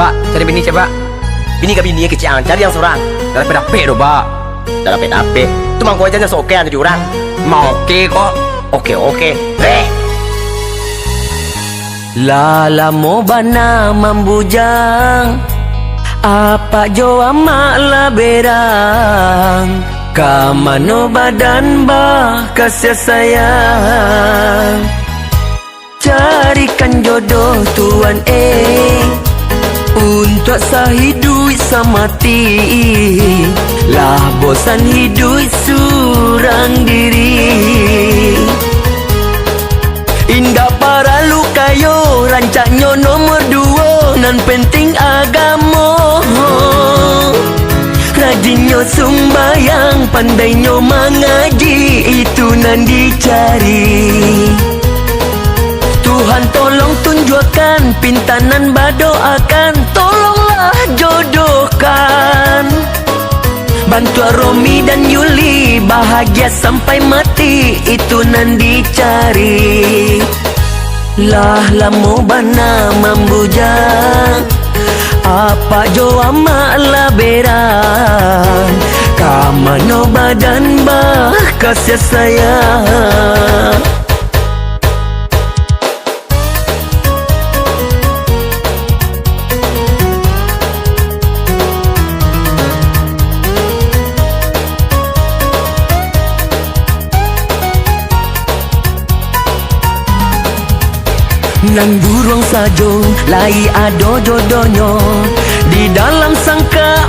Pak, cari bini coba. Bini ke bini kecian, cari yang seorang. Dah dapet doh, Pak. Dah dapet. Tu mangko aja sok jadi orang. Mau oke kok. Oke. Lala mo bana mambujang, apa jo ama la berang, kamano badan ba kasih sayang. Carikan jodoh Tuhan untuk sahidui samati, lah bosan hidup surang diri. Indah para lukayo, rancaknya nomor 2, nan penting agamo. Rajinnya sumbayang, pandainya mengaji, itu nan dicari. Tuhan tolong tunjukkan, pintanan badoakan, tolonglah jodohkan. Bantu Romi dan Yuli, bahagia sampai mati, itu nan dicari. Lah lamu bana mambujang, apa jo ama laberan, kamano badan bah kasih sayang. Nang burung sajo, lai ado jodohnya, di dalam sangka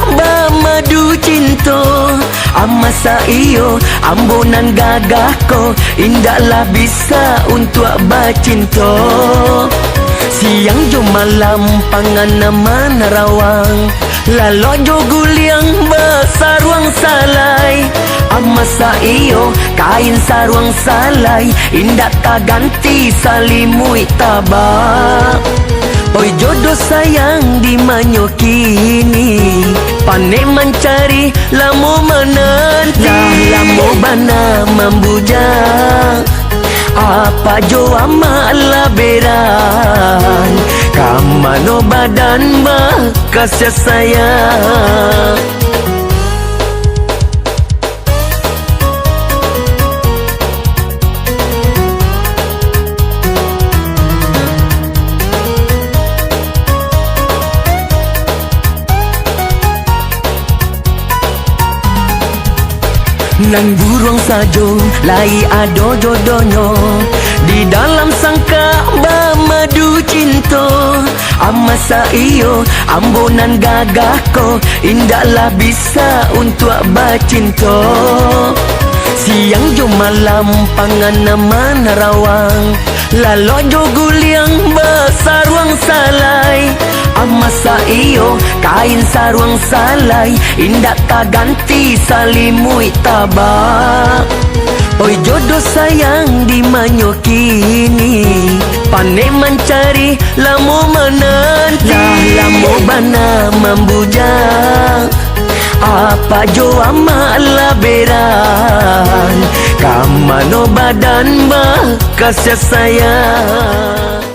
madu cinta. Amasa iyo, ambunan gagahko, indahlah bisa untuk bacinta. Siang jo malam pangan nama narawang, lalo jo guliang besarwang salai. Amasa iyo, kain sarwang salai, indah tak ganti salimui tabak. Oi jodoh sayang di manyo kini, pane mencari lamu menanti. Lah lamu bana mambujang, apa jo ama laberan, kamano badan bah kasih sayang. Nang burung sajo, lai ado jodohnya, di dalam sangka madu cinta. Amasa iyo, ambunan gagahko, indahlah bisa untuk bacinta. Siang jo malam pangan nama narawang, lalo jo guliang besarwang salai. Amasa iyo, kain sarwang salai, indah tak ganti salimui tabak. Oi jodoh sayang di manyo kini, pane mencari lamu menanti. Lah lamu bana mambujang, apa jo ama laberan, kamano badan bah kasih sayang.